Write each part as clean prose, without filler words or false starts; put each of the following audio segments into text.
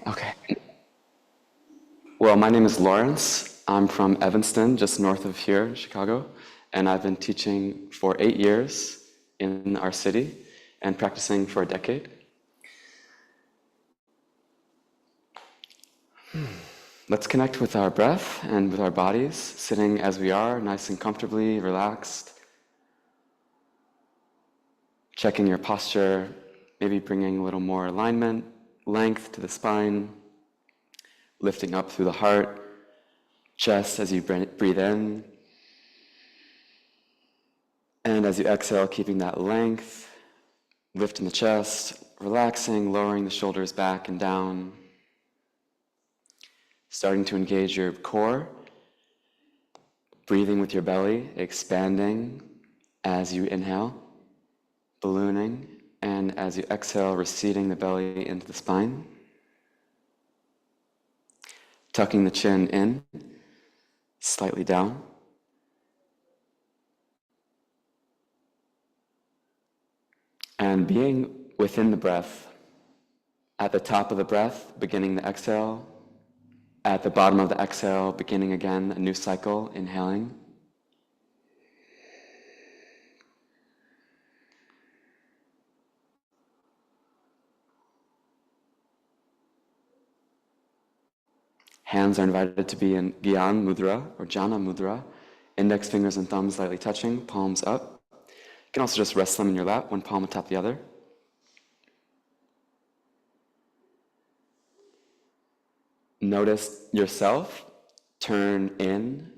Okay. Well, my name is Lawrence. I'm from Evanston, just north of here, Chicago, and I've been teaching for 8 years in our city and practicing for a decade. Let's connect with our breath and with our bodies, sitting as we are, nice and comfortably, relaxed. Checking your posture, maybe bringing a little more alignment, length to the spine, lifting up through the heart, chest as you breathe in, and as you exhale, keeping that length, lifting the chest, relaxing, lowering the shoulders back and down, starting to engage your core, breathing with your belly, expanding as you inhale, ballooning, and as you exhale, receding the belly into the spine, tucking the chin in, slightly down. And being within the breath, at the top of the breath, beginning the exhale, at the bottom of the exhale, beginning again, a new cycle, inhaling. Hands are invited to be in Gyan Mudra or Jhana Mudra, index fingers and thumbs lightly touching, palms up. You can also just rest them in your lap, one palm atop the other. Notice yourself turn in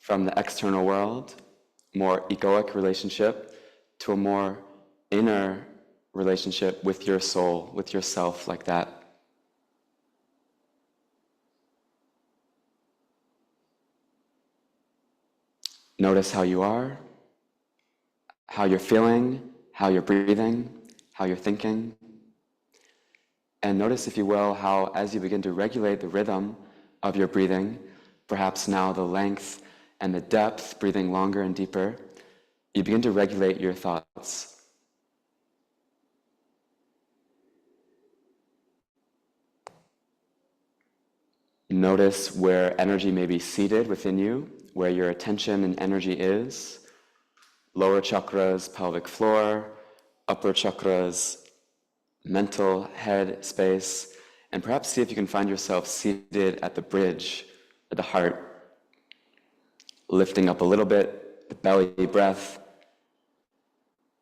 from the external world, more egoic relationship, to a more inner relationship with your soul, with yourself, like that. Notice how you are, how you're feeling, how you're breathing, how you're thinking. And notice, if you will, how as you begin to regulate the rhythm of your breathing, perhaps now the length and the depth, breathing longer and deeper, you begin to regulate your thoughts. Notice where energy may be seated within you, where your attention and energy is. Lower chakras, pelvic floor, upper chakras, mental head space, and perhaps see if you can find yourself seated at the bridge, at the heart, lifting up a little bit, the belly breath,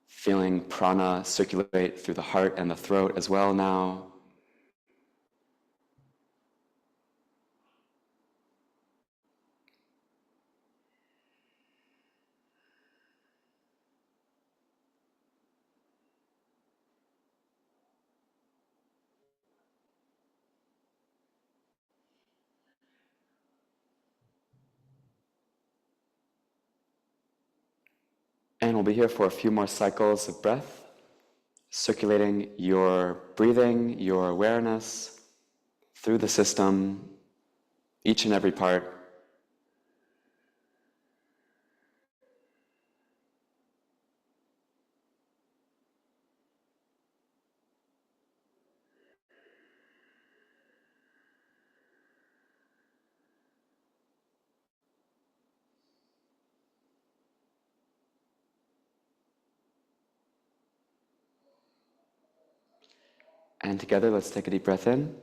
feeling prana circulate through the heart and the throat as well now. And we'll be here for a few more cycles of breath, circulating your breathing, your awareness through the system, each and every part. And together, let's take a deep breath in.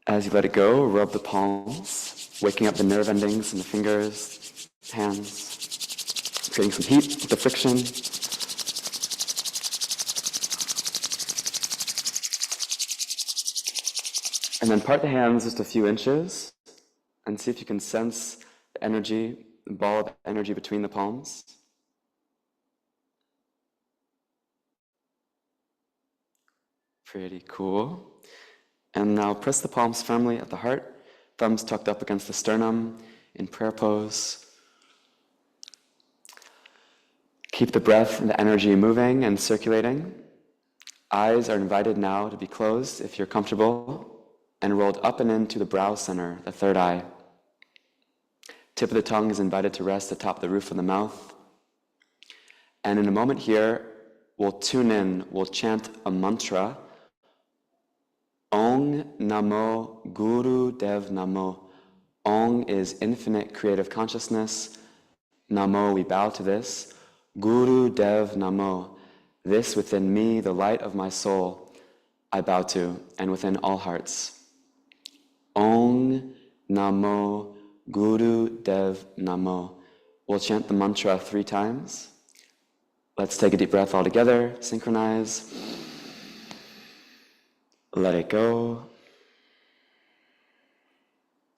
As you let it go, rub the palms, waking up the nerve endings in the fingers, hands, creating some heat with the friction. And then part the hands just a few inches and see if you can sense the energy, the ball of energy between the palms. Pretty cool. And now press the palms firmly at the heart, thumbs tucked up against the sternum in prayer pose. Keep the breath and the energy moving and circulating. Eyes are invited now to be closed if you're comfortable, and rolled up and into the brow center, the third eye. Tip of the tongue is invited to rest atop the roof of the mouth. And in a moment here, we'll tune in, we'll chant a mantra. Ong Namo Guru Dev Namo. Ong is infinite creative consciousness. Namo, we bow to this. Guru Dev Namo. This within me, the light of my soul, I bow to, and within all hearts. Ong Namo Guru Dev Namo. We'll chant the mantra 3 times. Let's take a deep breath all together, synchronize. Let it go.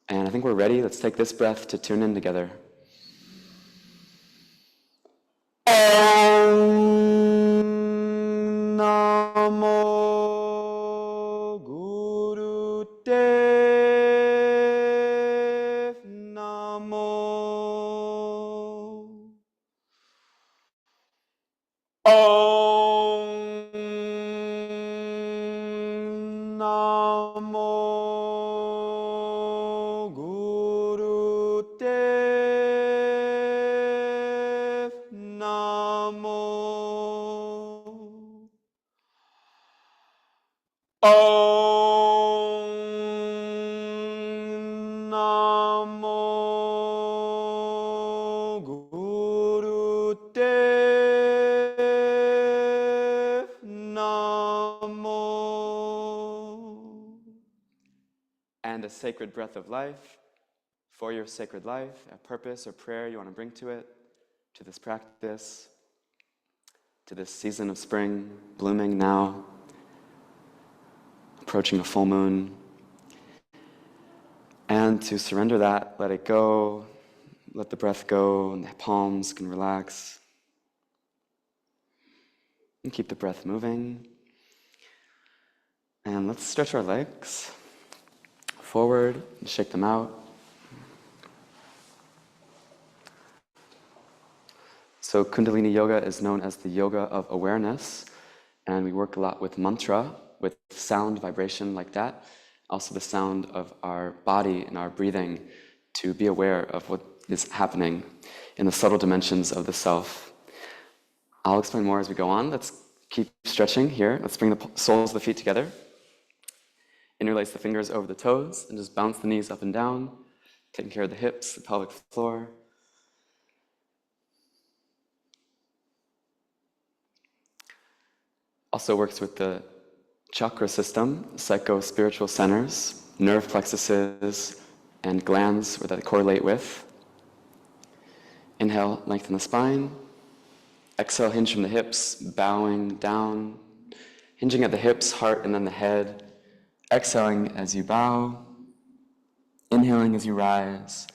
And I think we're ready. Let's take this breath to tune in together. Om Namo Guru Dev Namo. Om Namo Guru Dev Namo. Om Namo Guru Dev Namo. And a sacred breath of life for your sacred life, a purpose or prayer you want to bring to it, to this practice, to this season of spring, blooming now, approaching a full moon. And to surrender that, let it go, let the breath go, and the palms can relax. And keep the breath moving. And let's stretch our legs forward and shake them out. So Kundalini Yoga is known as the yoga of awareness, and we work a lot with mantra, with sound, vibration like that. Also the sound of our body and our breathing to be aware of what is happening in the subtle dimensions of the self. I'll explain more as we go on. Let's keep stretching here. Let's bring the soles of the feet together. Interlace the fingers over the toes and just bounce the knees up and down, taking care of the hips, the pelvic floor. Also works with the chakra system, psycho-spiritual centers, nerve plexuses, and glands that they correlate with. Inhale, lengthen the spine. Exhale, hinge from the hips, bowing down, hinging at the hips, heart, and then the head. Exhaling as you bow, inhaling as you rise.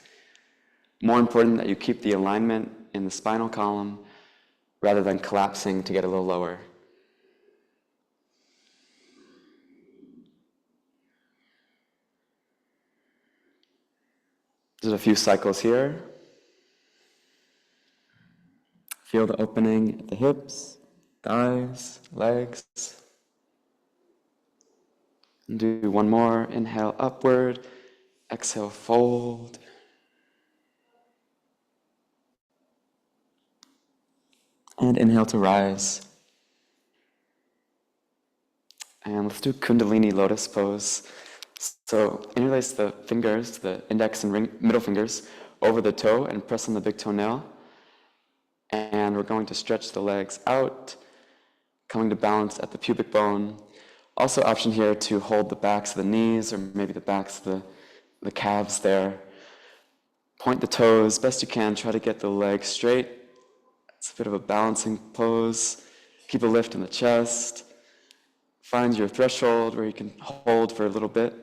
More important that you keep the alignment in the spinal column rather than collapsing to get a little lower. There's a few cycles here. Feel the opening at the hips, thighs, legs. And do one more. Inhale upward, exhale fold. And inhale to rise. And let's do Kundalini lotus pose. So interlace the fingers, the index and middle fingers, over the toe and press on the big toenail. And we're going to stretch the legs out, coming to balance at the pubic bone. Also option here to hold the backs of the knees or maybe the backs of the calves there. Point the toes best you can, try to get the legs straight. It's a bit of a balancing pose. Keep a lift in the chest. Find your threshold where you can hold for a little bit.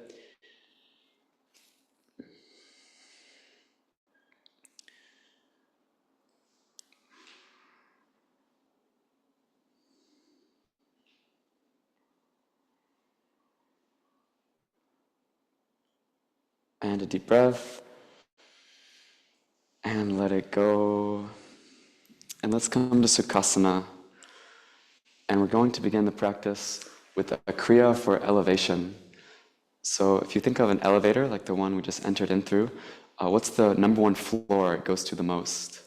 And a deep breath. And let it go. And let's come to Sukhasana. And we're going to begin the practice with a Kriya for elevation. So if you think of an elevator, like the one we just entered in through, what's the number one floor it goes to the most?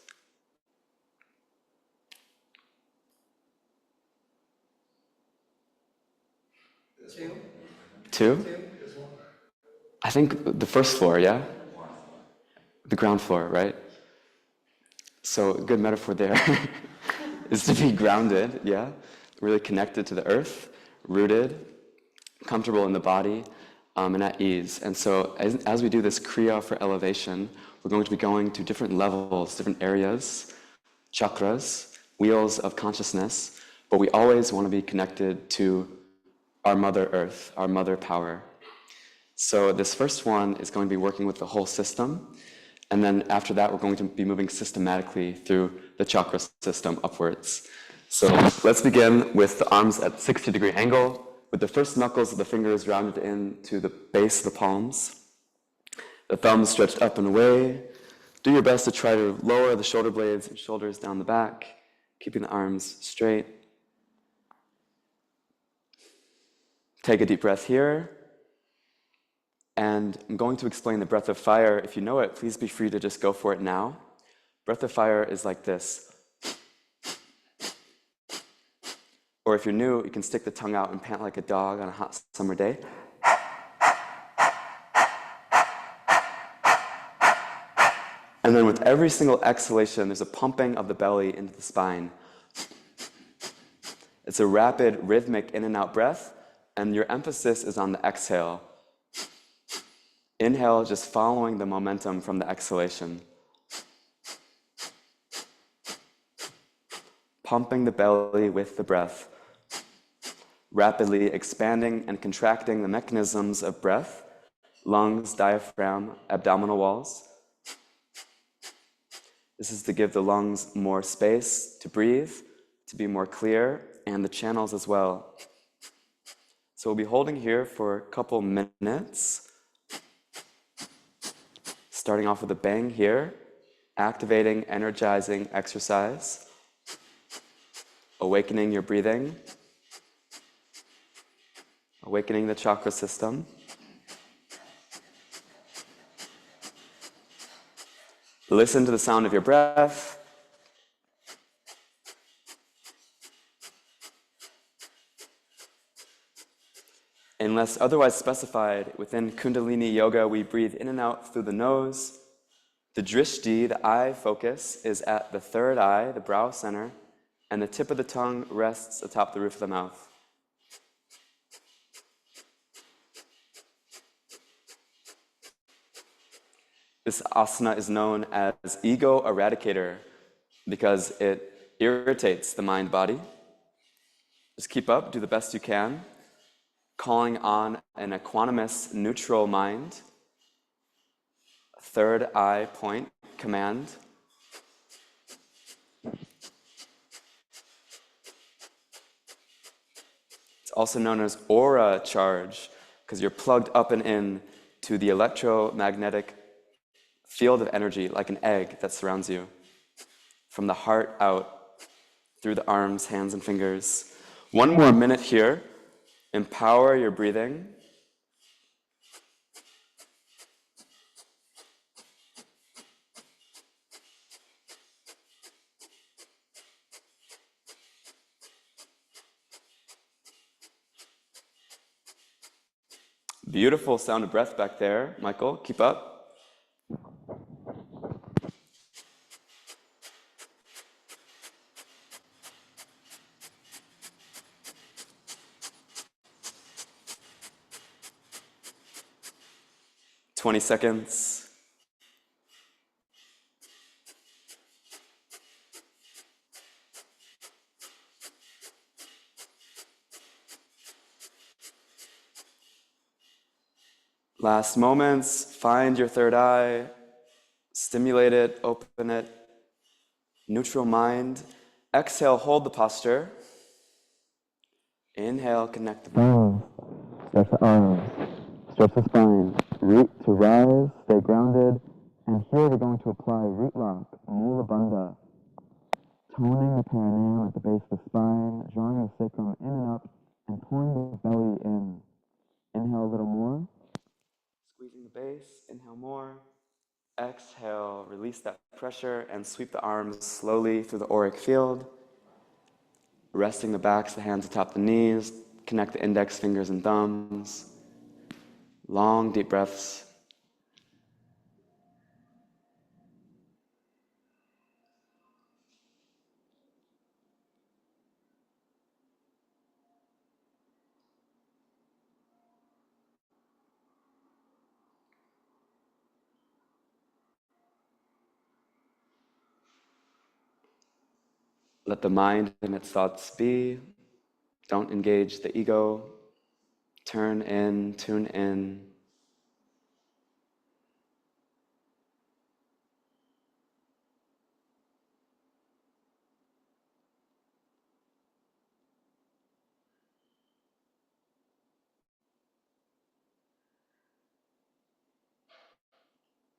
Two? I think the first floor, yeah? The ground floor, right? So a good metaphor there is to be grounded, yeah? Really connected to the earth, rooted, comfortable in the body, and at ease. And so as we do this Kriya for elevation, we're going to be going to different levels, different areas, chakras, wheels of consciousness, but we always want to be connected to our Mother Earth, our Mother Power. So this first one is going to be working with the whole system, and then after that, we're going to be moving systematically through the chakra system upwards. So let's begin with the arms at 60-degree angle, with the first knuckles of the fingers rounded into the base of the palms, the thumbs stretched up and away. Do your best to try to lower the shoulder blades and shoulders down the back, keeping the arms straight. Take a deep breath here. And I'm going to explain the breath of fire. If you know it, please be free to just go for it now. Breath of fire is like this. Or if you're new, you can stick the tongue out and pant like a dog on a hot summer day. And then with every single exhalation, there's a pumping of the belly into the spine. It's a rapid, rhythmic in and out breath, and your emphasis is on the exhale. Inhale, just following the momentum from the exhalation. Pumping the belly with the breath. Rapidly expanding and contracting the mechanisms of breath, lungs, diaphragm, abdominal walls. This is to give the lungs more space to breathe, to be more clear, and the channels as well. So we'll be holding here for a couple minutes. Starting off with a bang here, activating, energizing exercise, awakening your breathing, awakening the chakra system. Listen to the sound of your breath. Unless otherwise specified, within Kundalini Yoga, we breathe in and out through the nose. The drishti, the eye focus, is at the third eye, the brow center, and the tip of the tongue rests atop the roof of the mouth. This asana is known as ego eradicator because it irritates the mind-body. Just keep up, do the best you can, calling on an equanimous, neutral mind. Third eye point, command. It's also known as aura charge because you're plugged up and in to the electromagnetic field of energy like an egg that surrounds you. From the heart out, through the arms, hands, and fingers. One more minute here. Empower your breathing. Beautiful sound of breath back there. Michael, keep up. "20 seconds. Last moments. Find your third eye. Stimulate it, open it. Neutral mind. Exhale, hold the posture. Inhale, connect the palms. Stretch the arms. Stretch the spine. Root to rise, stay grounded. And here we're going to apply root lock, mula bandha. Toning the perineum at the base of the spine, drawing the sacrum in and up, and pulling the belly in. Inhale a little more. Squeezing the base. Inhale more. Exhale, release that pressure and sweep the arms slowly through the auric field. Resting the backs, the hands atop the knees, Connect the index fingers and thumbs. Long, deep breaths. Let the mind and its thoughts be. Don't engage the ego. Turn in, tune in.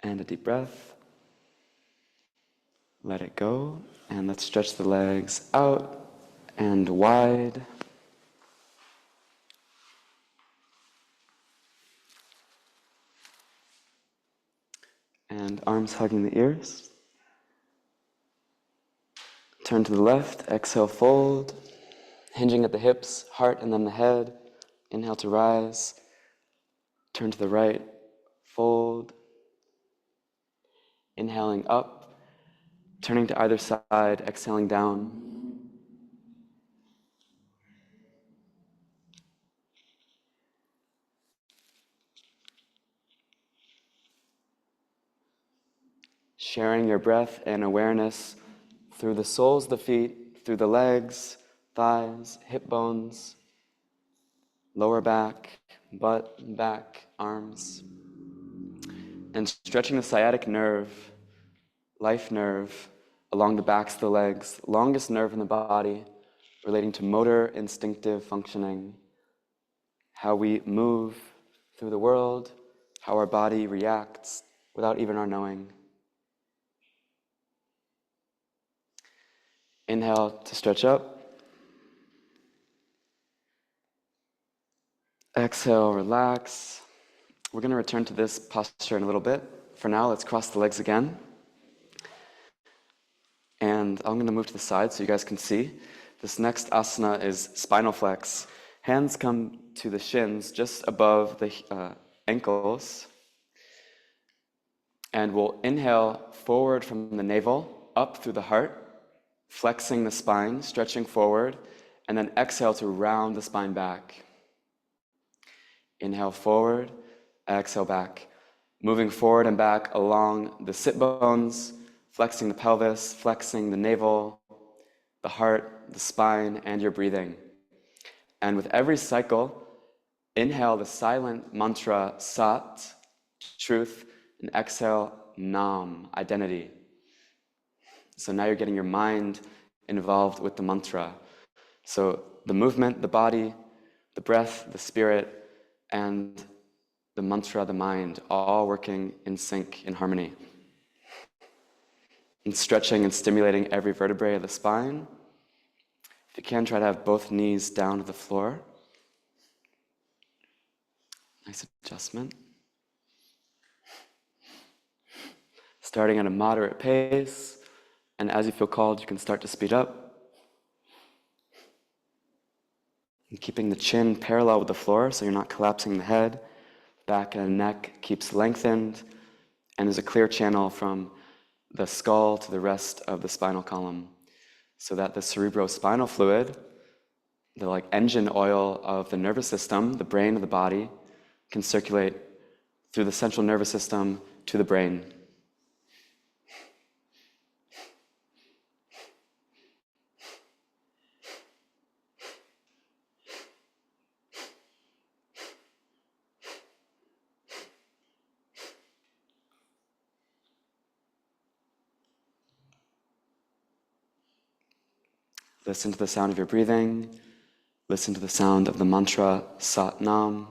And a deep breath. Let it go. And let's stretch the legs out and wide. And arms hugging the ears. Turn to the left, exhale, fold. Hinging at the hips, heart and then the head. Inhale to rise. Turn to the right, fold. Inhaling up, turning to either side, exhaling down. Sharing your breath and awareness through the soles of the feet, through the legs, thighs, hip bones, lower back, butt, back, arms. And stretching the sciatic nerve, life nerve, along the backs of the legs, longest nerve in the body, relating to motor, instinctive functioning, how we move through the world, how our body reacts without even our knowing. Inhale to stretch up. Exhale, relax. We're going to return to this posture in a little bit. For now, let's cross the legs again. And I'm going to move to the side so you guys can see. This next asana is spinal flex. Hands come to the shins just above the ankles. And we'll inhale forward from the navel, up through the heart, flexing the spine, stretching forward, and then exhale to round the spine back. Inhale forward, exhale back. Moving forward and back along the sit bones, flexing the pelvis, flexing the navel, the heart, the spine, and your breathing. And with every cycle, inhale the silent mantra Sat, truth, and exhale Nam, identity. So now you're getting your mind involved with the mantra. So the movement, the body, the breath, the spirit, and the mantra, the mind, all working in sync, in harmony. And stretching and stimulating every vertebrae of the spine. If you can, try to have both knees down to the floor. Nice adjustment. Starting at a moderate pace, and as you feel called, you can start to speed up. And keeping the chin parallel with the floor so you're not collapsing the head. Back and neck keeps lengthened, and there's a clear channel from the skull to the rest of the spinal column, so that the cerebrospinal fluid, the like engine oil of the nervous system, the brain of the body, can circulate through the central nervous system to the brain. Listen to the sound of your breathing. Listen to the sound of the mantra Sat Nam.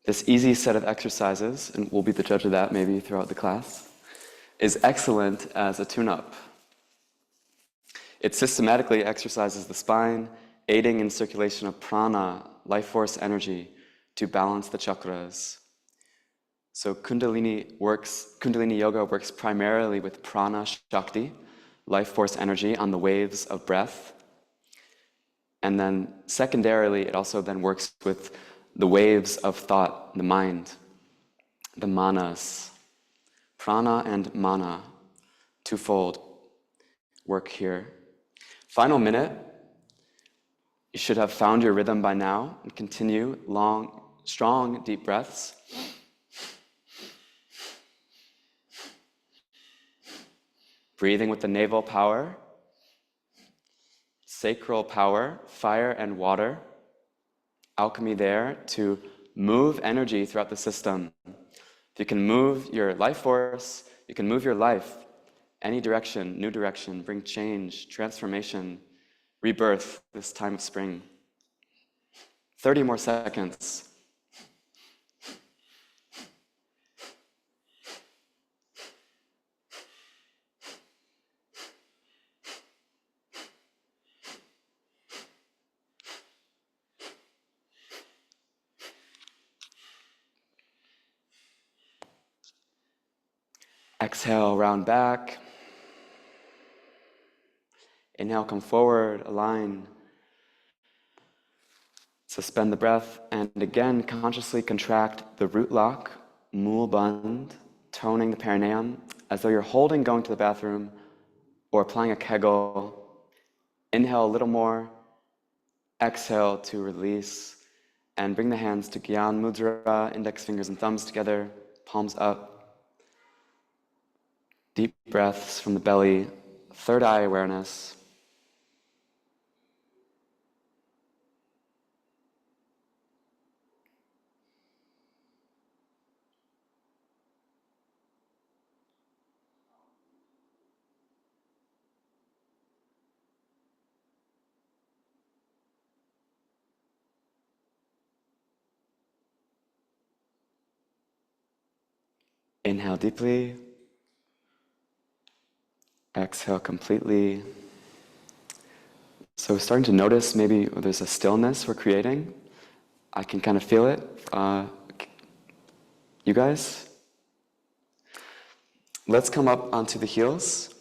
This easy set of exercises, and we'll be the judge of that maybe throughout the class, is excellent as a tune-up. It systematically exercises the spine, aiding in circulation of prana, life force energy, to balance the chakras. So Kundalini yoga works primarily with prana shakti, life force energy on the waves of breath, And then secondarily, it also then works with the waves of thought, the mind, the manas. Prana and mana, twofold work here. Final minute, you should have found your rhythm by now and continue long, strong, deep breaths. Breathing with the navel power, sacral power, fire and water, alchemy there to move energy throughout the system. If you can move your life force, you can move your life any direction, new direction, bring change, transformation, rebirth this time of spring. 30 more seconds. Exhale, round back. Inhale, come forward, align. Suspend the breath, and again, consciously contract the root lock, Mool Band, toning the perineum, as though you're holding going to the bathroom or applying a kegel. Inhale a little more. Exhale to release, and bring the hands to Gyan Mudra, index fingers and thumbs together, palms up. Deep breaths from the belly, third eye awareness. Inhale deeply. Exhale completely. So starting to notice maybe there's a stillness we're creating. I can kind of feel it. You guys? Let's come up onto the heels.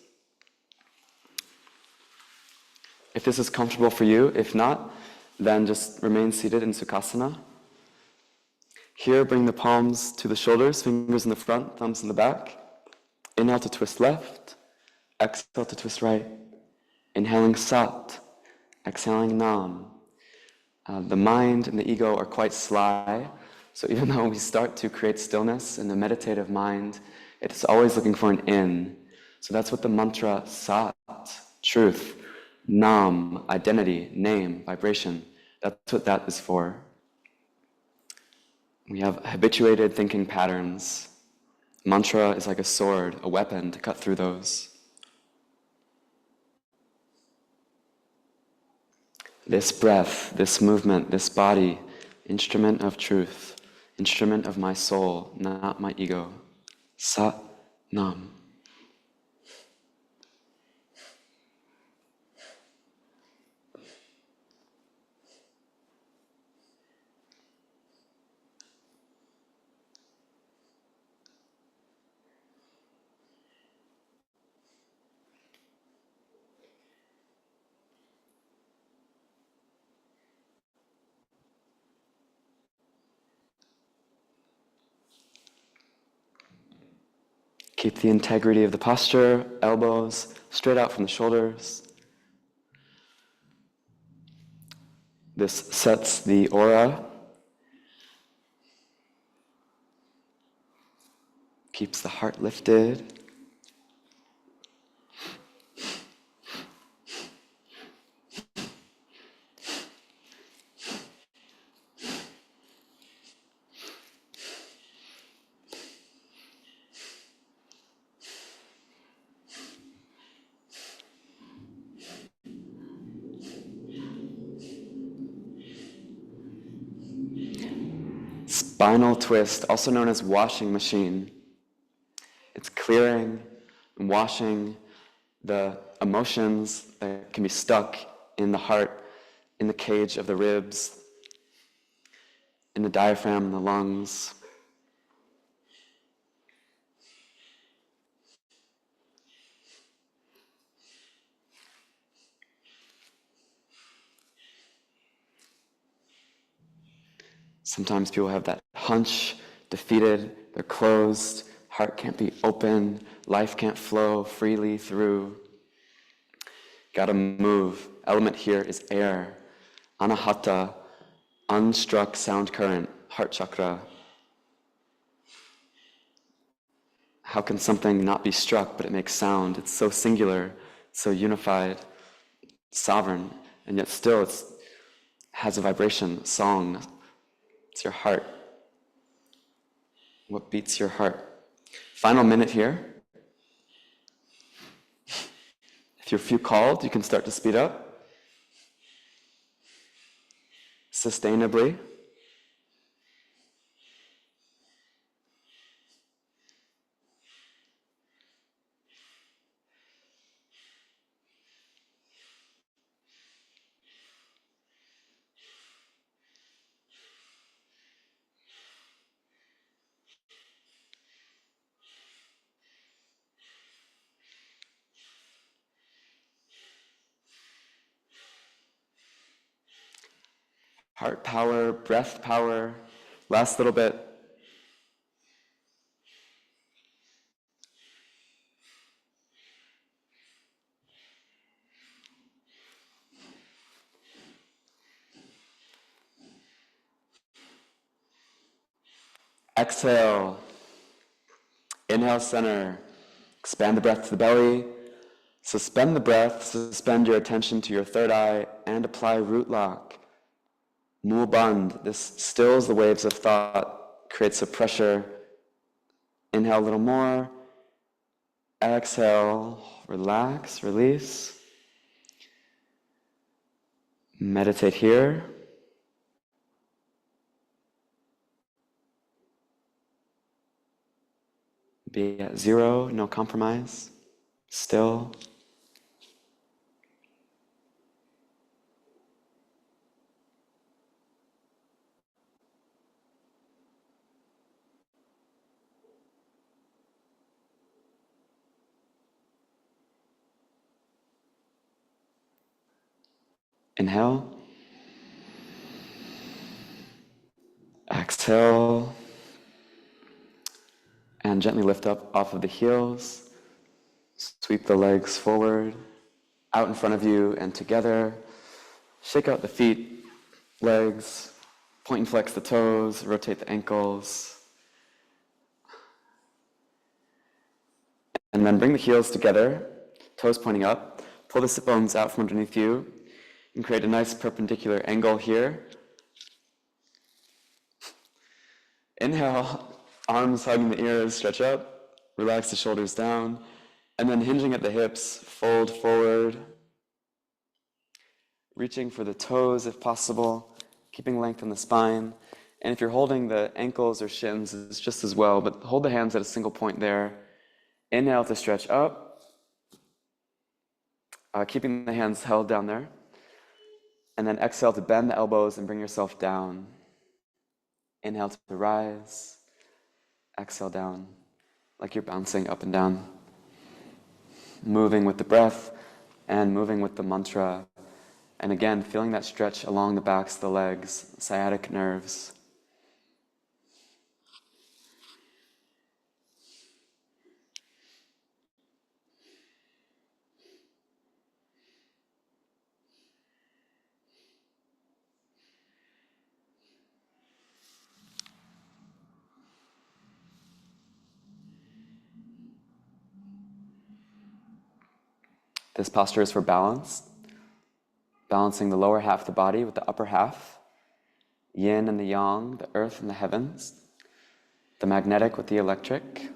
If this is comfortable for you, if not, then just remain seated in Sukhasana. Here, bring the palms to the shoulders, fingers in the front, thumbs in the back. Inhale to twist left, exhale to twist right. Inhaling Sat, exhaling Nam. The mind and the ego are quite sly, so even though we start to create stillness in the meditative mind, it's always looking for an in. So that's what the mantra Sat, truth, Nam, identity, name, vibration, that's what that is for. We have habituated thinking patterns. Mantra is like a sword, a weapon to cut through those. This breath, this movement, this body, instrument of truth, instrument of my soul, not my ego. Sat Nam. Keep the integrity of the posture, elbows straight out from the shoulders. This sets the aura, keeps the heart lifted. Spinal twist, also known as washing machine. It's clearing and washing the emotions that can be stuck in the heart, in the cage of the ribs, in the diaphragm, the lungs. Sometimes people have that hunch, defeated, they're closed, heart can't be open, life can't flow freely through. Gotta move. Element here is air. Anahata, unstruck sound current, heart chakra. How can something not be struck but it makes sound? It's so singular, so unified, sovereign, and yet still it has a vibration, song. It's your heart. What beats your heart? Final minute here. If you feel called, you can start to speed up. Sustainably. Heart power, breath power. Last little bit. Exhale. Inhale, center. Expand the breath to the belly. Suspend the breath, suspend your attention to your third eye, and apply root lock. Mul Bandh. This stills the waves of thought, creates a pressure. Inhale a little more. Exhale, relax, release. Meditate here. Be at zero, no compromise. Still. Inhale. Exhale. And gently lift up off of the heels. Sweep the legs forward, out in front of you and together. Shake out the feet, legs, point and flex the toes, rotate the ankles. And then bring the heels together, toes pointing up. Pull the sit bones out from underneath you and create a nice perpendicular angle here. Inhale, arms hugging the ears, stretch up, relax the shoulders down, and then hinging at the hips, fold forward, reaching for the toes if possible, keeping length in the spine. And if you're holding the ankles or shins, it's just as well, but hold the hands at a single point there. Inhale to stretch up, keeping the hands held down there. And then exhale to bend the elbows and bring yourself down. Inhale to rise, exhale down, like you're bouncing up and down. Moving with the breath and moving with the mantra. And again, feeling that stretch along the backs of the legs, sciatic nerves. This posture is for balance, balancing the lower half of the body with the upper half, yin and the yang, the earth and the heavens, the magnetic with the electric.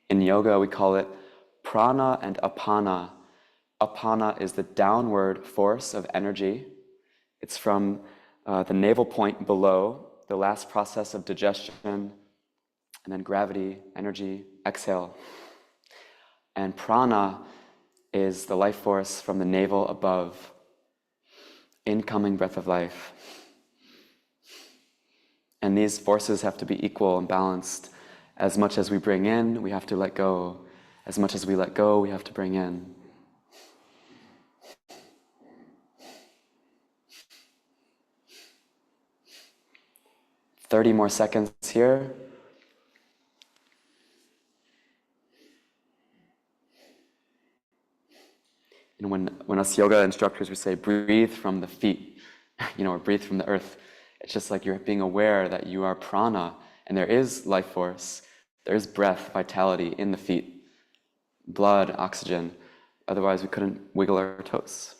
In yoga, we call it prana and apana. Apana is the downward force of energy. It's from the navel point below, the last process of digestion, and then gravity, energy, exhale. And prana is the life force from the navel above, incoming breath of life. And these forces have to be equal and balanced. As much as we bring in, we have to let go. As much as we let go, we have to bring in. "30 more seconds here. And when us yoga instructors, we say, breathe from the feet, or breathe from the earth, it's just like you're being aware that you are prana, and there is life force, there is breath, vitality in the feet, blood, oxygen. Otherwise, we couldn't wiggle our toes.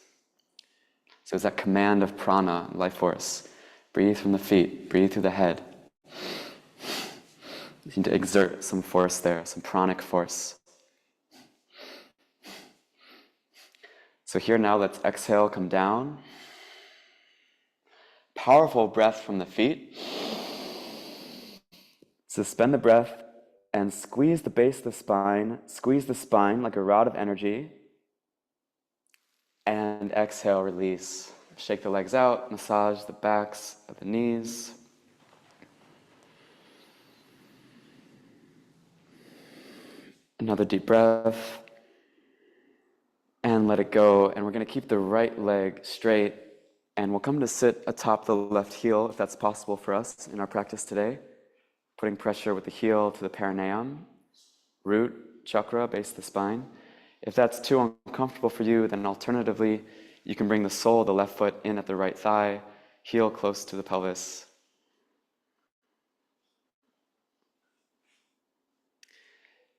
So it's that command of prana, life force. Breathe from the feet, breathe through the head. You need to exert some force there, some pranic force. So here now, let's exhale, come down. Powerful breath from the feet. Suspend the breath and squeeze the base of the spine. Squeeze the spine like a rod of energy. And exhale, release. Shake the legs out, massage the backs of the knees. Another deep breath. And let it go. And we're going to keep the right leg straight. And we'll come to sit atop the left heel, if that's possible for us in our practice today. Putting pressure with the heel to the perineum, root, chakra, base of the spine. If that's too uncomfortable for you, then alternatively, you can bring the sole of the left foot in at the right thigh, heel close to the pelvis.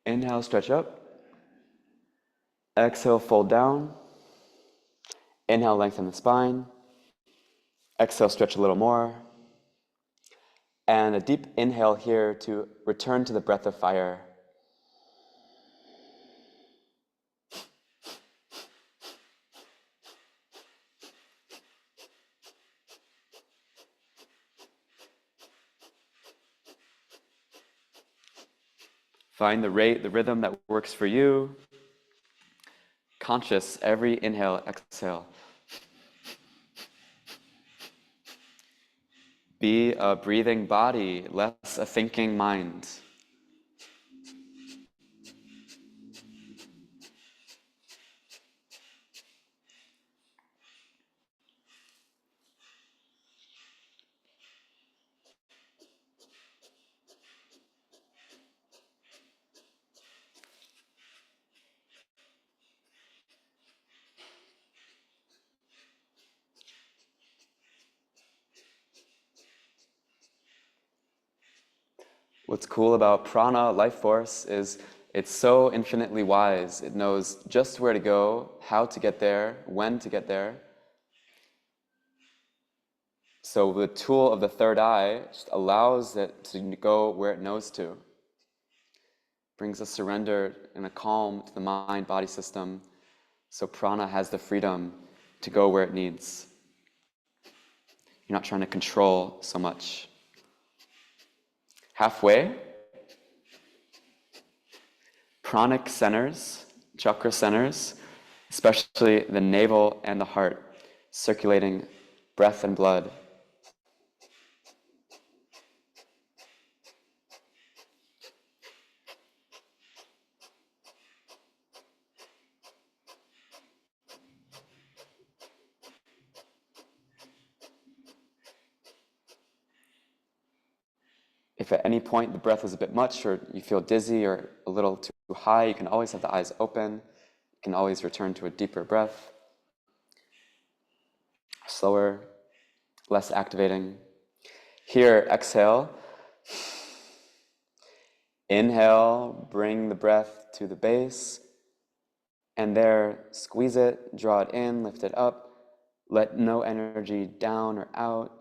Inhale, stretch up. Exhale, fold down. Inhale, lengthen the spine. Exhale, stretch a little more. And a deep inhale here to return to the breath of fire. Find the rate, the rhythm that works for you. Conscious every inhale, exhale. Be a breathing body, less a thinking mind. What's cool about prana, life force, is it's so infinitely wise. It knows just where to go, how to get there, when to get there. So the tool of the third eye just allows it to go where it knows to. Brings a surrender and a calm to the mind-body system. So prana has the freedom to go where it needs. You're not trying to control so much. Halfway, pranic centers, chakra centers, especially the navel and the heart, circulating breath and blood. If at any point the breath is a bit much or you feel dizzy or a little too high, you can always have the eyes open. You can always return to a deeper breath. Slower, less activating. Here, exhale. Inhale, bring the breath to the base. And there, squeeze it, draw it in, lift it up. Let no energy down or out.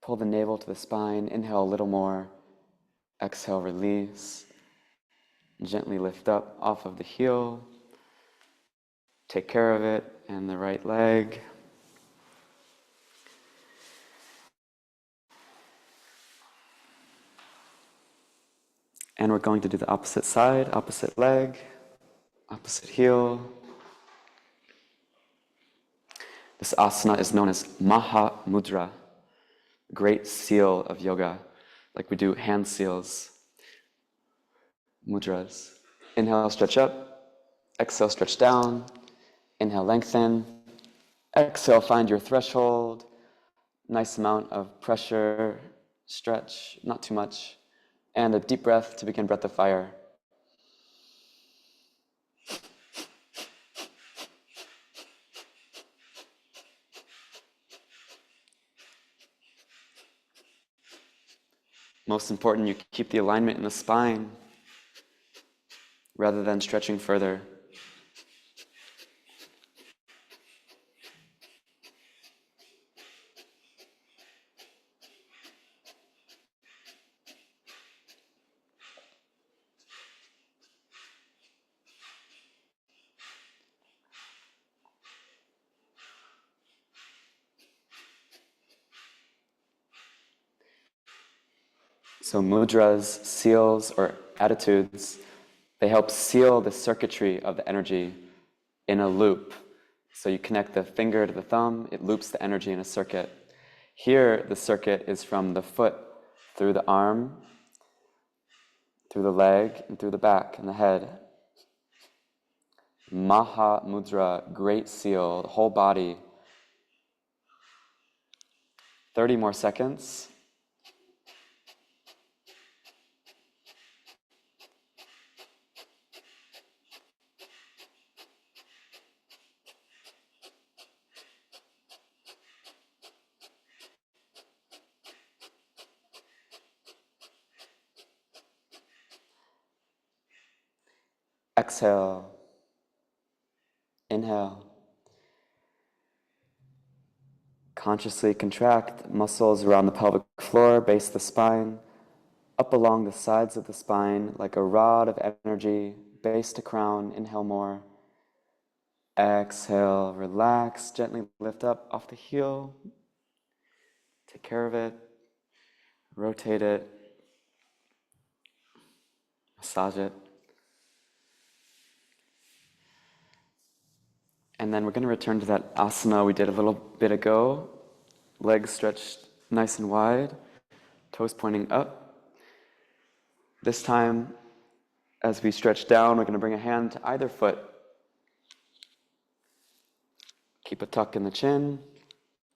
Pull the navel to the spine. Inhale a little more. Exhale, release. Gently lift up off of the heel. Take care of it and the right leg. And we're going to do the opposite side, opposite leg. opposite heel. This asana is known as Maha Mudra, great seal of yoga, like we do hand seals, mudras. Inhale, stretch up. Exhale, stretch down. Inhale, lengthen. Exhale, find your threshold. Nice amount of pressure, stretch, not too much. And a deep breath to begin breath of fire. Most important, you keep the alignment in the spine rather than stretching further. So mudras, seals, or attitudes, they help seal the circuitry of the energy in a loop. So you connect the finger to the thumb, it loops the energy in a circuit. Here, the circuit is from the foot through the arm, through the leg, and through the back and the head. Maha Mudra, great seal, the whole body. 30 more seconds. Exhale. Inhale. Consciously contract muscles around the pelvic floor, base of the spine, up along the sides of the spine like a rod of energy, base to crown. Inhale more. Exhale, relax, gently lift up off the heel. Take care of it. Rotate it. Massage it. And then we're going to return to that asana we did a little bit ago. Legs stretched nice and wide, toes pointing up. This time, as we stretch down, we're going to bring a hand to either foot. Keep a tuck in the chin.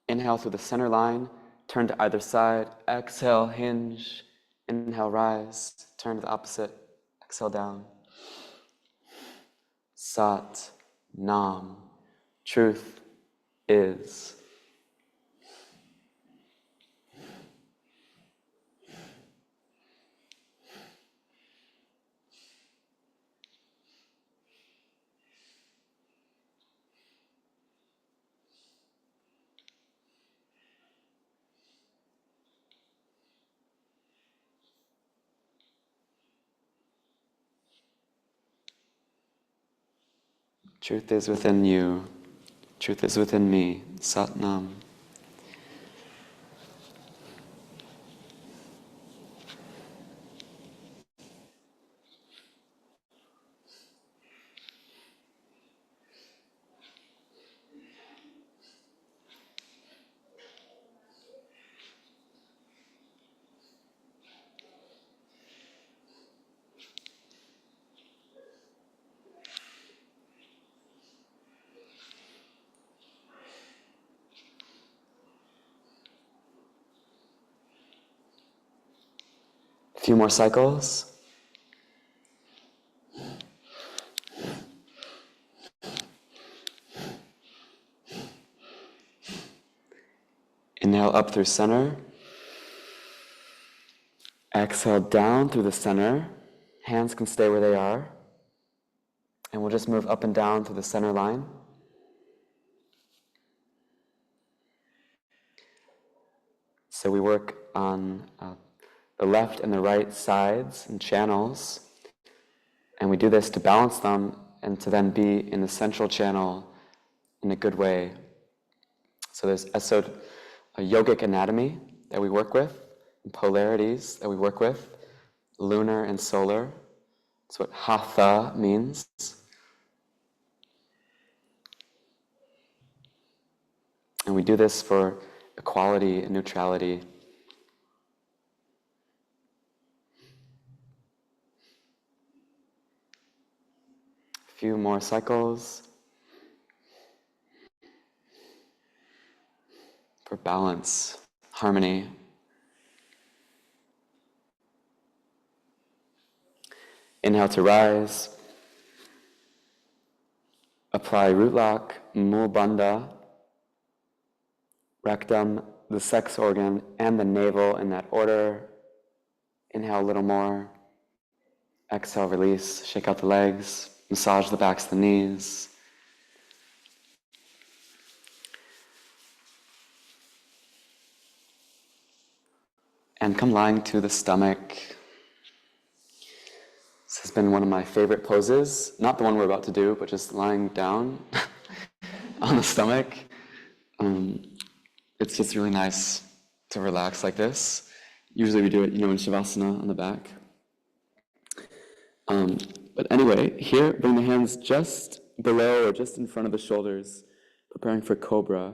Inhale through the center line. Turn to either side. Exhale, hinge. Inhale, rise. Turn to the opposite. Exhale, down. Sat, Nam. Truth is. Truth is within you. Truth is within me. Sat Nam. A few more cycles. Inhale up through center. Exhale down through the center. Hands can stay where they are. And we'll just move up and down through the center line. So we work on the left and the right sides and channels. And we do this to balance them and to then be in the central channel in a good way. So there's a yogic anatomy that we work with, and polarities that we work with, lunar and solar. That's what hatha means. And we do this for equality and neutrality. A few more cycles for balance, harmony. Inhale to rise. Apply root lock, Mul Bandha, rectum, the sex organ, and the navel in that order. Inhale a little more. Exhale, release. Shake out the legs. Massage the backs of the knees. And come lying to the stomach. This has been one of my favorite poses. Not the one we're about to do, but just lying down on the stomach. It's just really nice to relax like this. Usually we do it, in Shavasana on the back. But anyway, here, bring the hands just below or just in front of the shoulders, preparing for Cobra.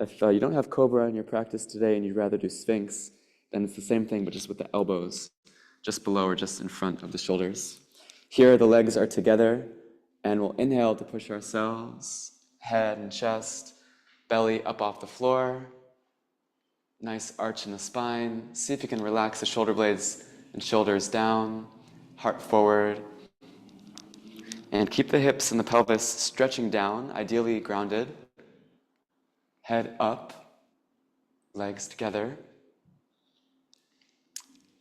If you don't have Cobra in your practice today and you'd rather do Sphinx, then it's the same thing, but just with the elbows, just below or just in front of the shoulders. Here, the legs are together, and we'll inhale to push ourselves, head and chest, belly up off the floor. Nice arch in the spine. See if you can relax the shoulder blades and shoulders down, heart forward. And keep the hips and the pelvis stretching down, ideally grounded. Head up, legs together.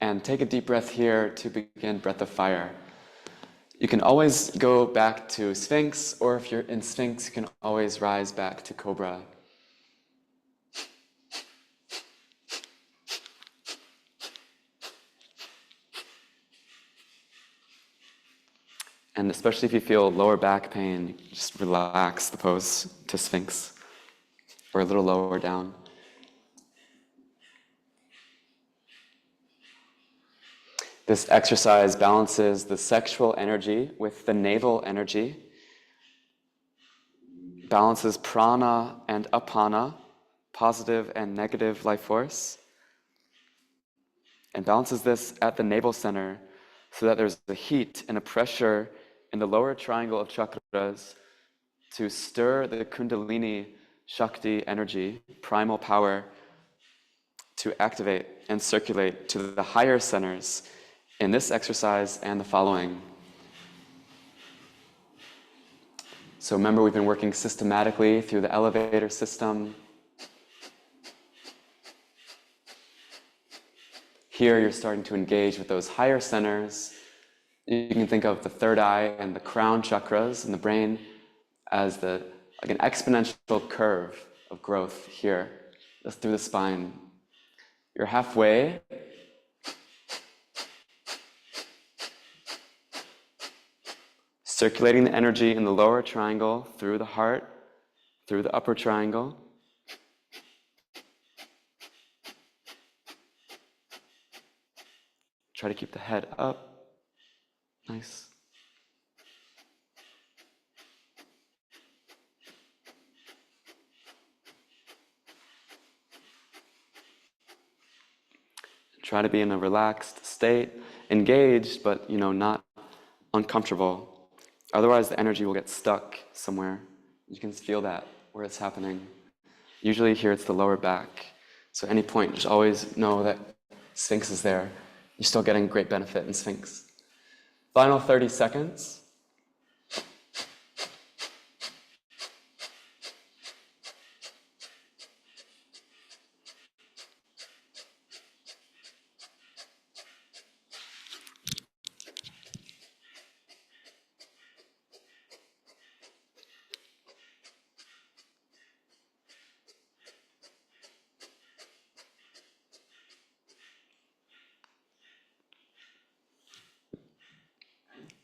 And take a deep breath here to begin breath of fire. You can always go back to Sphinx, or if you're in Sphinx, you can always rise back to Cobra. And especially if you feel lower back pain, just relax the pose to Sphinx, or a little lower down. This exercise balances the sexual energy with the navel energy, balances prana and apana, positive and negative life force, and balances this at the navel center so that there's a heat and a pressure in the lower triangle of chakras to stir the Kundalini Shakti energy, primal power, to activate and circulate to the higher centers in this exercise and the following. So remember, we've been working systematically through the elevator system. Here you're starting to engage with those higher centers. You can think of the third eye and the crown chakras in the brain as like an exponential curve of growth here, just through the spine. You're halfway. Circulating the energy in the lower triangle through the heart, through the upper triangle. Try to keep the head up. Nice. Try to be in a relaxed state, engaged, but not uncomfortable. Otherwise, the energy will get stuck somewhere. You can feel that where it's happening. Usually here it's the lower back. So at any point, just always know that Sphinx is there. You're still getting great benefit in Sphinx. Final 30 seconds.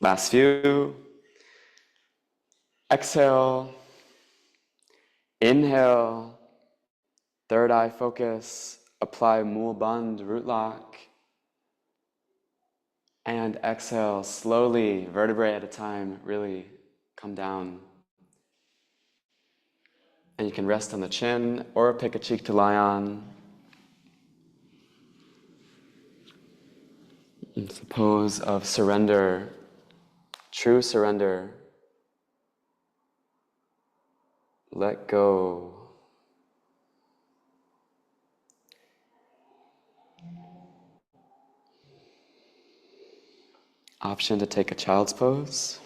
Last few. Exhale. Inhale. Third eye focus. Apply Mul Bandha, root lock. And exhale, slowly, vertebrae at a time, really come down. And you can rest on the chin or pick a cheek to lie on. It's a pose of surrender, true surrender. Let go. Option to take a child's pose.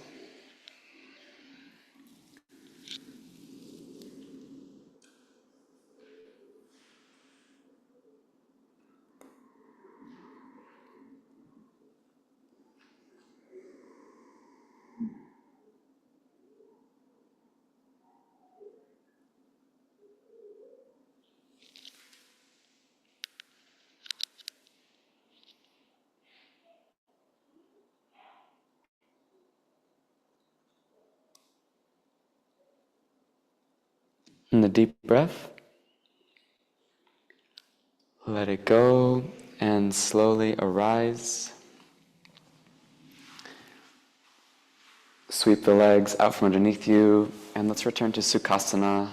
And the deep breath. Let it go and slowly arise. Sweep the legs out from underneath you, and let's return to Sukhasana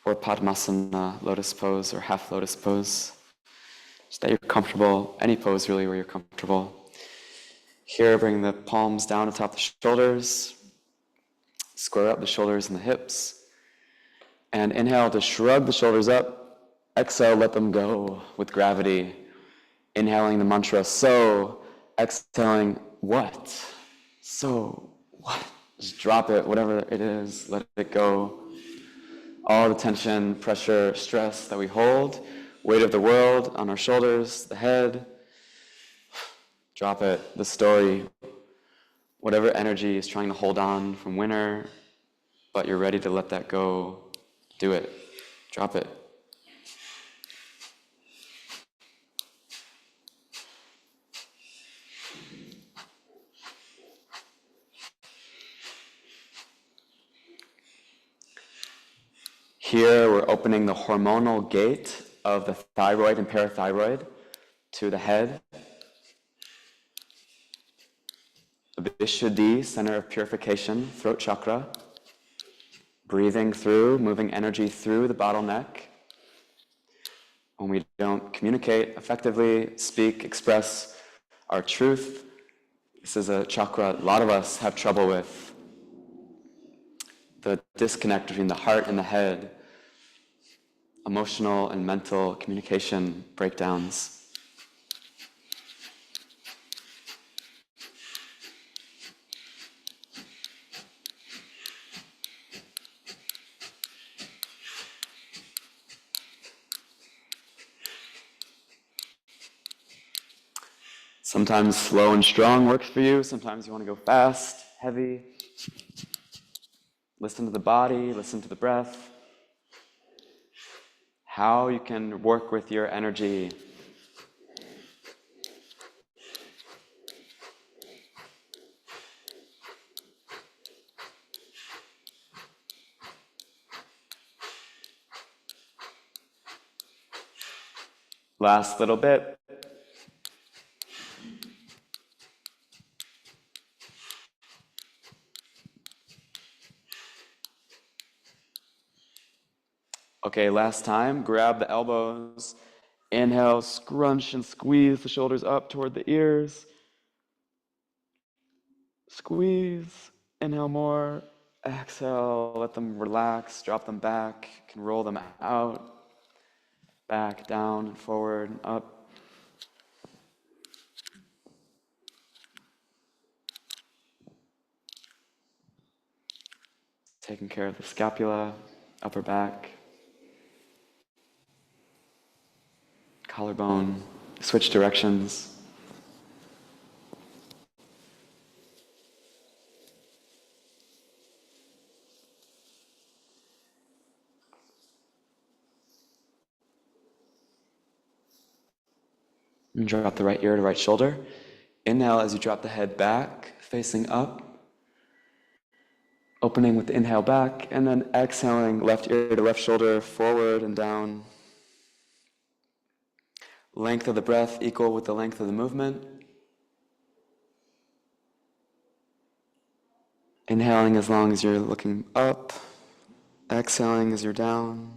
or Padmasana, lotus pose or half lotus pose. So that you're comfortable, any pose really where you're comfortable. Here, bring the palms down atop the shoulders, square up the shoulders and the hips, and inhale to shrug the shoulders up, exhale, let them go with gravity. Inhaling the mantra, so, exhaling, what? So, what? Just drop it, whatever it is, let it go. All the tension, pressure, stress that we hold, weight of the world on our shoulders, the head, drop it. The story, whatever energy is trying to hold on from winter, but you're ready to let that go, do it. Drop it. Here we're opening the hormonal gate of the thyroid and parathyroid to the head. The Vishuddhi, center of purification, throat chakra. Breathing through, moving energy through the bottleneck. When we don't communicate effectively, speak, express our truth, this is a chakra a lot of us have trouble with. The disconnect between the heart and the head. Emotional and mental communication breakdowns. Sometimes slow and strong works for you. Sometimes you want to go fast, heavy. Listen to the body, listen to the breath. How you can work with your energy. Last little bit. Okay, last time, grab the elbows. Inhale, scrunch and squeeze the shoulders up toward the ears. Squeeze, inhale more. Exhale, let them relax, drop them back. You can roll them out, back, down, and forward, and up. Taking care of the scapula, upper back, collarbone. Switch directions. And drop the right ear to right shoulder. Inhale as you drop the head back, facing up. Opening with the inhale back, and then exhaling left ear to left shoulder, forward and down. Length of the breath equal with the length of the movement. Inhaling as long as you're looking up. Exhaling as you're down.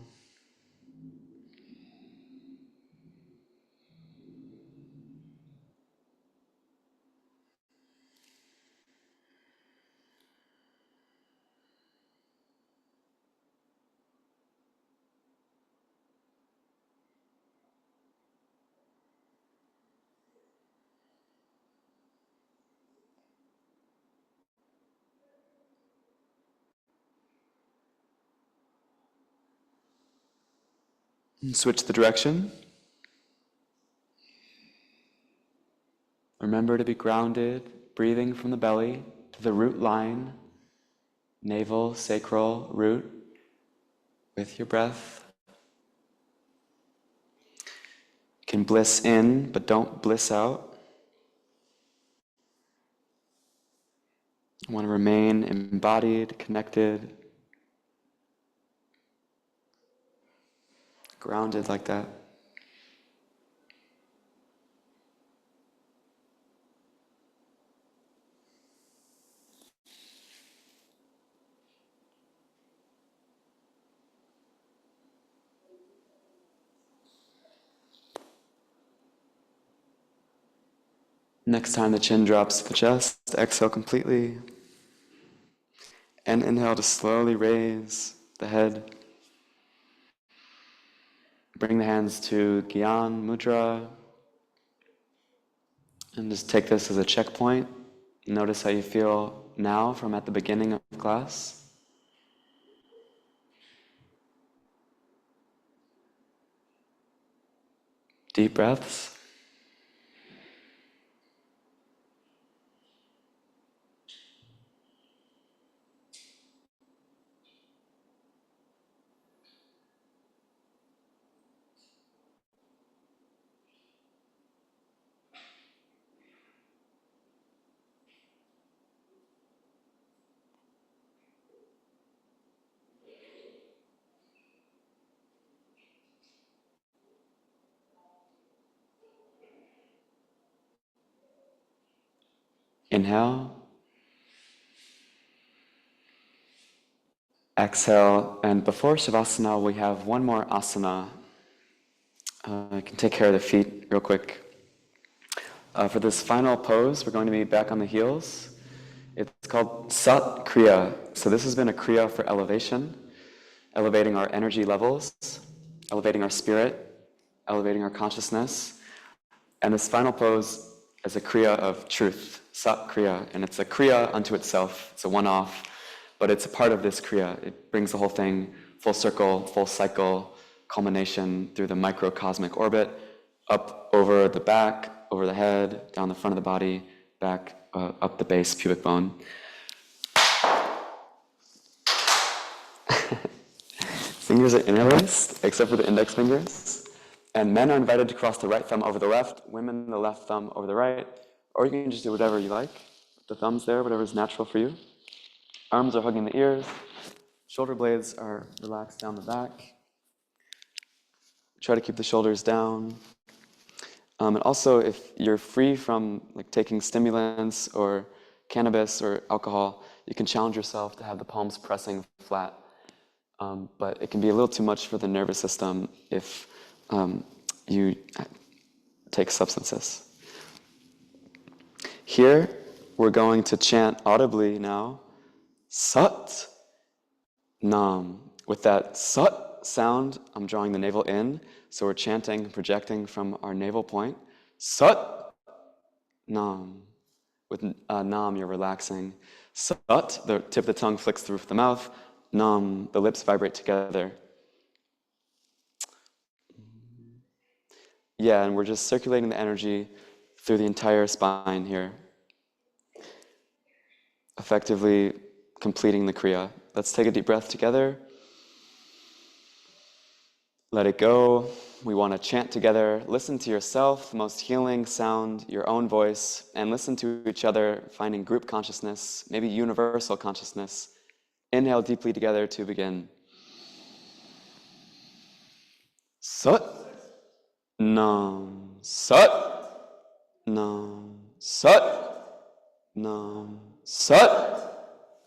And switch the direction. Remember to be grounded, breathing from the belly to the root line, navel, sacral, root, with your breath. You can bliss in, but don't bliss out. You want to remain embodied, connected, grounded like that. Next time the chin drops to the chest, exhale completely. And inhale to slowly raise the head. Bring the hands to Gyan Mudra. And just take this as a checkpoint. Notice how you feel now from at the beginning of class. Deep breaths. Inhale. Exhale. And before Shavasana, we have one more asana. I can take care of the feet real quick. For this final pose, we're going to be back on the heels. It's called Sat Kriya. So this has been a Kriya for elevation, elevating our energy levels, elevating our spirit, elevating our consciousness. And this final pose is a Kriya of truth, Sat Kriya. And it's a Kriya unto itself. It's a one-off, but it's a part of this Kriya. It brings the whole thing full circle, full cycle, culmination through the microcosmic orbit, up over the back, over the head, down the front of the body, back, up the base, pubic bone. Fingers are interlaced, except for the index fingers. And men are invited to cross the right thumb over the left, women the left thumb over the right, or you can just do whatever you like. The thumb's there, whatever's natural for you. Arms are hugging the ears. Shoulder blades are relaxed down the back. Try to keep the shoulders down. And also, if you're free from taking stimulants or cannabis or alcohol, you can challenge yourself to have the palms pressing flat. But it can be a little too much for the nervous system if you take substances. Here, we're going to chant audibly now, Sat Nam. With that Sat sound, I'm drawing the navel in, so we're chanting, projecting from our navel point, Sat Nam. With Nam, you're relaxing. Sat, the tip of the tongue flicks the roof of the mouth. Nam, the lips vibrate together. Yeah, and we're just circulating the energy through the entire spine here, effectively completing the Kriya. Let's take a deep breath together. Let it go. We want to chant together. Listen to yourself, the most healing sound, your own voice, and listen to each other, finding group consciousness, maybe universal consciousness. Inhale deeply together to begin. Sat Nam. Sat Nam. Sat Nam. Sat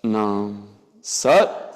Nam. Sat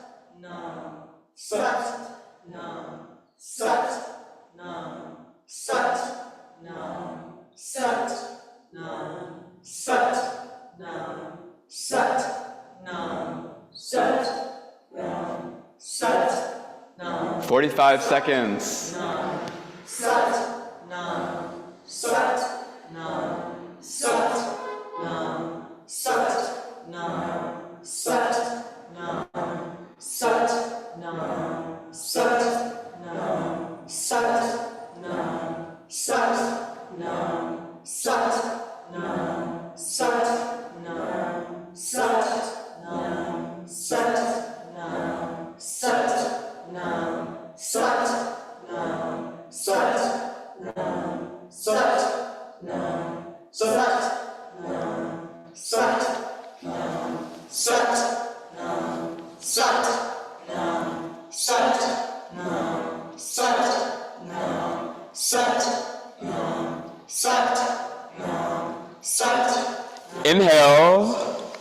Nam. 45 seconds. Inhale,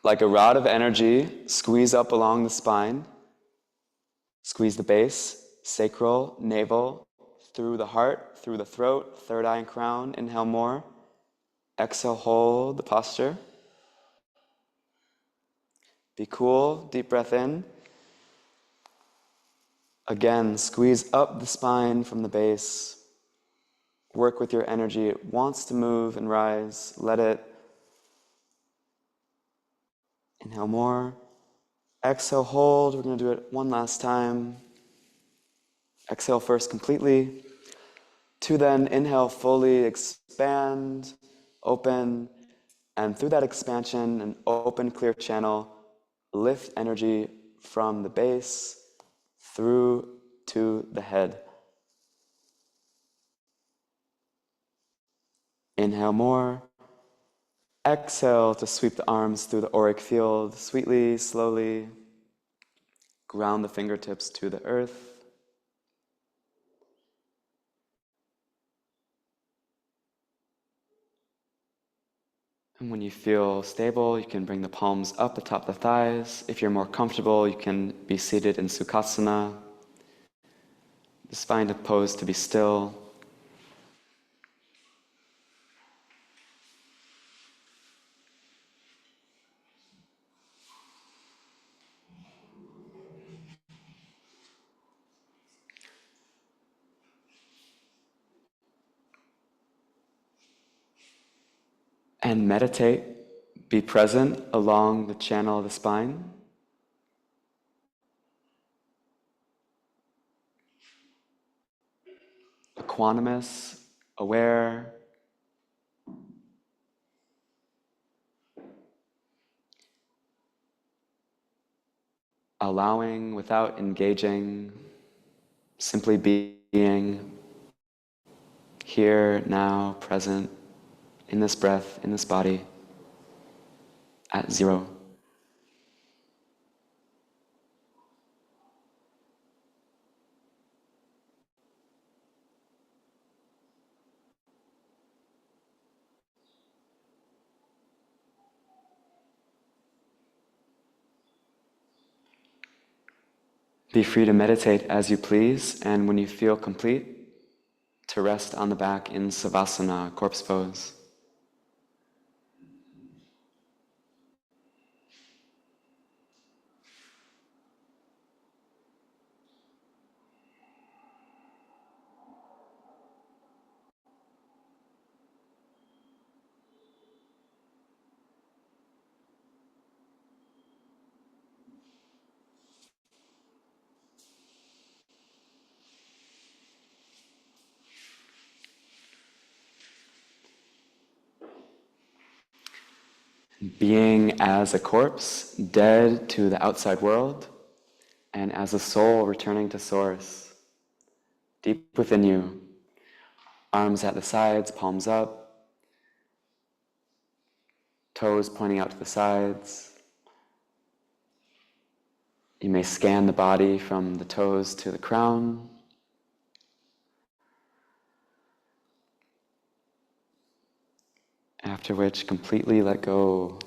like a rod of energy, squeeze up along the spine. Squeeze the base, sacral, navel, through the heart, through the throat, third eye and crown. Inhale more. Exhale, hold the posture. Be cool, deep breath in. Again, squeeze up the spine from the base. Work with your energy. It wants to move and rise. Let it. Inhale more. Exhale, hold. We're going to do it one last time. Exhale first completely. 2, then inhale fully, expand, open, and through that expansion, an open, clear channel, lift energy from the base through to the head. Inhale more. Exhale to sweep the arms through the auric field, sweetly, slowly. Ground the fingertips to the earth. And when you feel stable, you can bring the palms up atop the thighs. If you're more comfortable, you can be seated in Sukhasana. Just find a pose to be still. And meditate, be present along the channel of the spine. Equanimous, aware. Allowing without engaging, simply being here, now, present, in this breath, in this body, at 0. Be free to meditate as you please, and when you feel complete, to rest on the back in Savasana, corpse pose. Being as a corpse, dead to the outside world, and as a soul returning to source, deep within you, arms at the sides, palms up, toes pointing out to the sides. You may scan the body from the toes to the crown. After which, completely let go.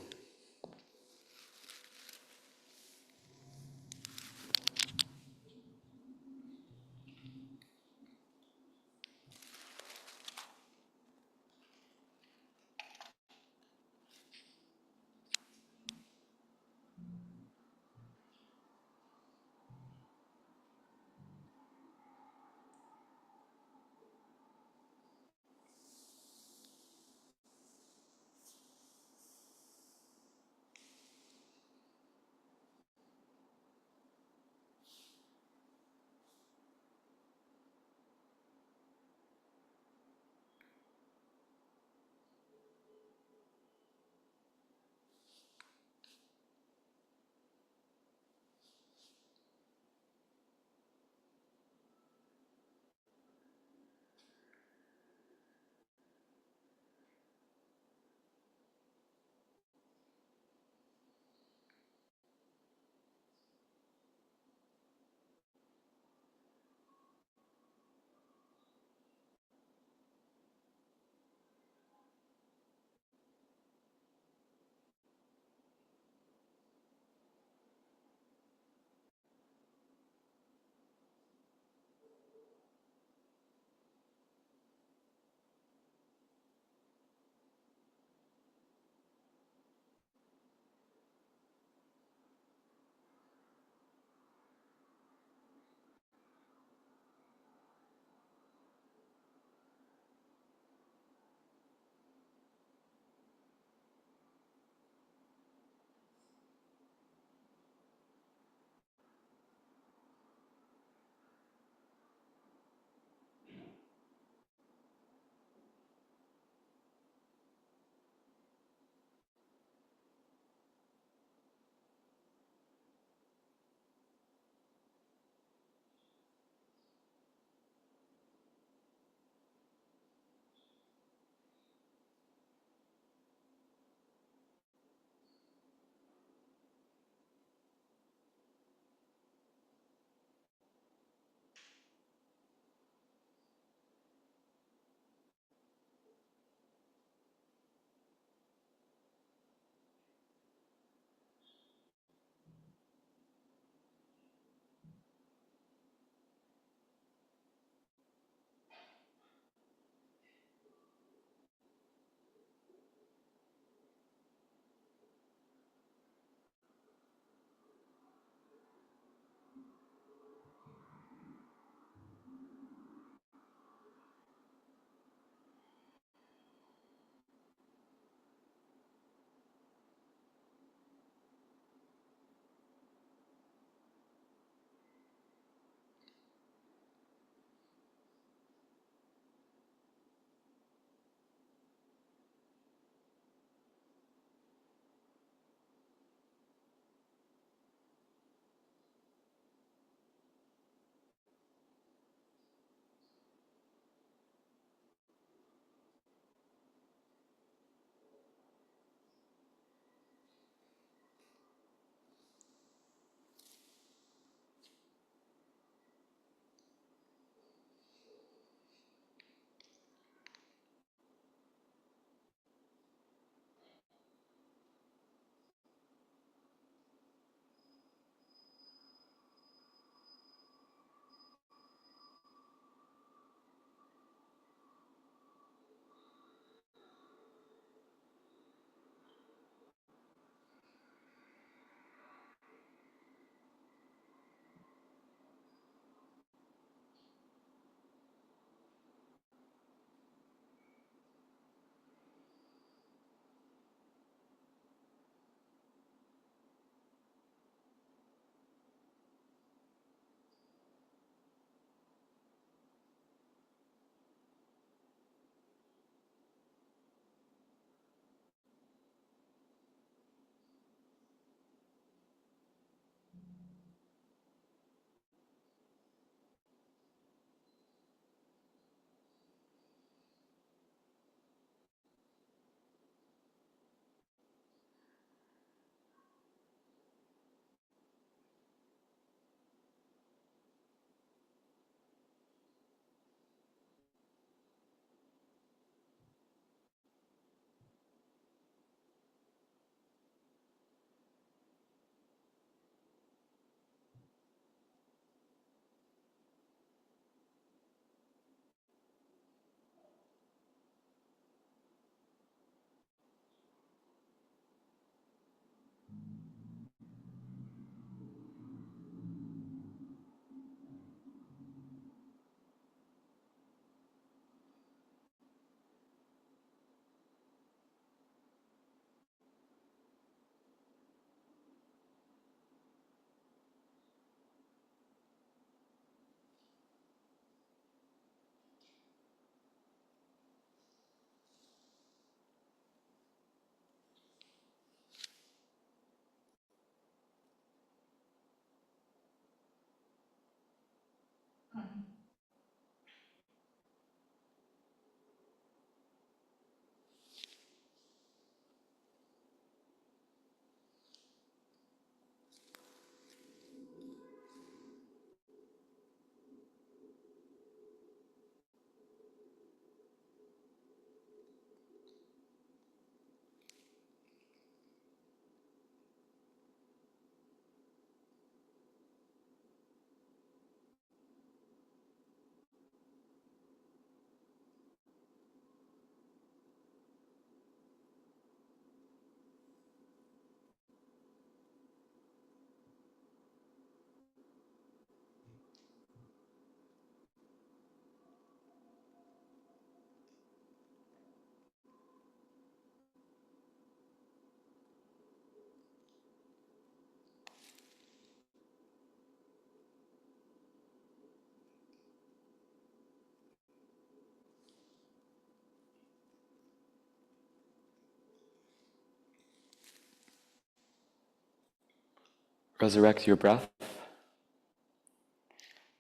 Resurrect your breath,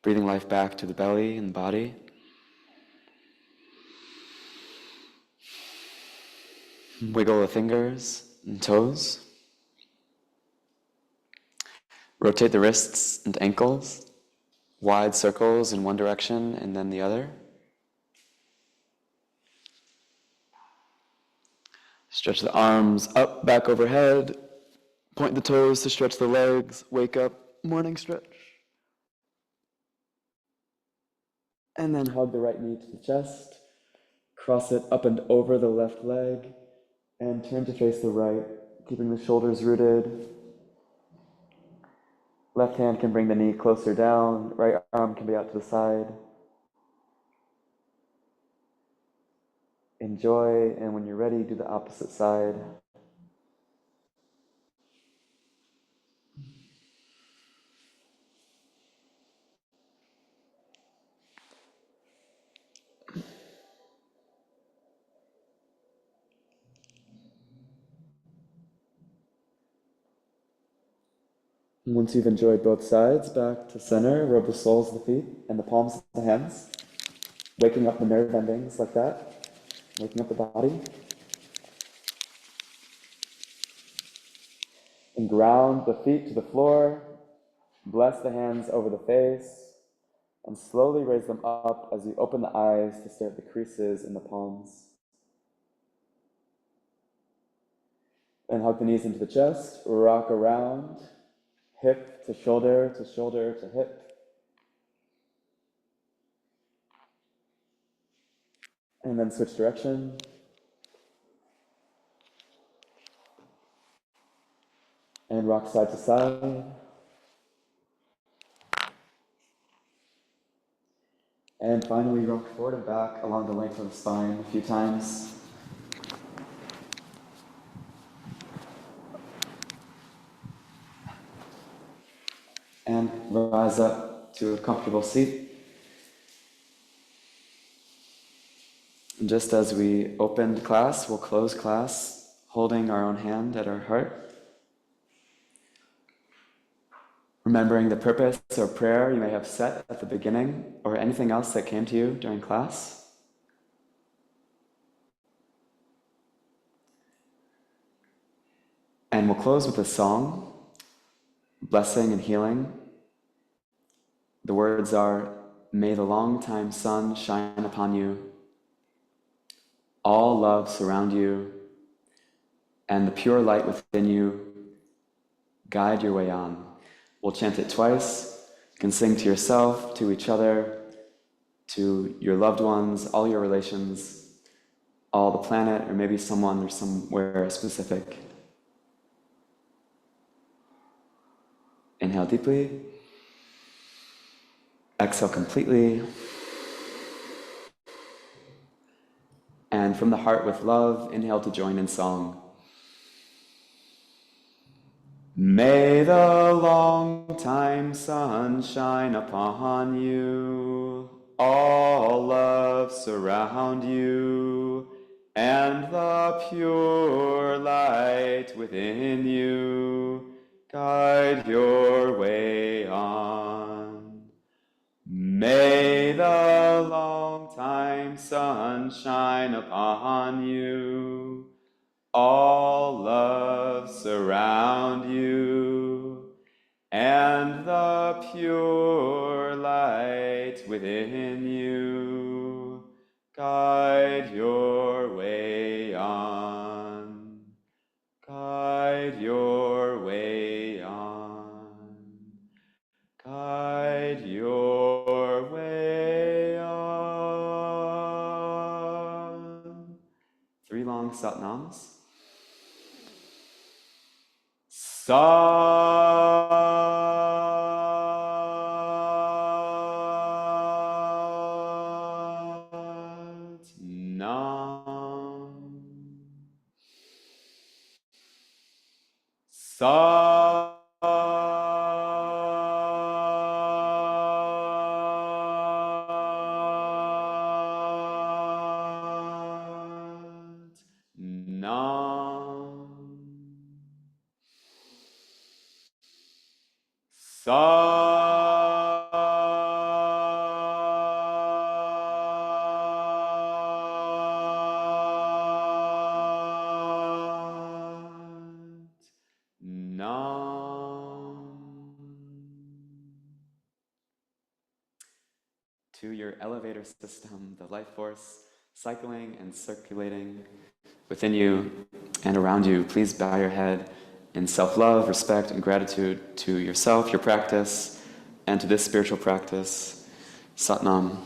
breathing life back to the belly and body. Wiggle the fingers and toes. Rotate the wrists and ankles, wide circles in one direction and then the other. Stretch the arms up, back overhead. Point the toes to stretch the legs. Wake up, morning stretch. And then hug the right knee to the chest. Cross it up and over the left leg. And turn to face the right, keeping the shoulders rooted. Left hand can bring the knee closer down. Right arm can be out to the side. Enjoy, and when you're ready, do the opposite side. Once you've enjoyed both sides, back to center, rub the soles of the feet and the palms of the hands, waking up the nerve endings like that, waking up the body. And ground the feet to the floor, bless the hands over the face, and slowly raise them up as you open the eyes to stare at the creases in the palms. And hug the knees into the chest, rock around, hip to shoulder to shoulder to hip. And then switch direction. And rock side to side. And finally rock forward and back along the length of the spine a few times. And rise up to a comfortable seat. And just as we opened class, we'll close class holding our own hand at our heart. Remembering the purpose or prayer you may have set at the beginning or anything else that came to you during class. And we'll close with a song, blessing and healing. The words are, "May the long-time sun shine upon you, all love surround you, and the pure light within you guide your way on." We'll chant it twice. You can sing to yourself, to each other, to your loved ones, all your relations, all the planet, or maybe someone or somewhere specific. Inhale deeply. Exhale completely. And from the heart with love, inhale to join in song. May the long-time sun shine upon you, all love surround you, and the pure light within you guide your way on. May the long-time sun shine upon you, all love surround you, and the pure light within you guide your way on. Guide your way on. Guide your way on. 3 long satnams. Nam. Sat. Nam. To your elevator system, the life force cycling and circulating within you and around you, please bow your head in self-love, respect, and gratitude to yourself, your practice, and to this spiritual practice. Satnam.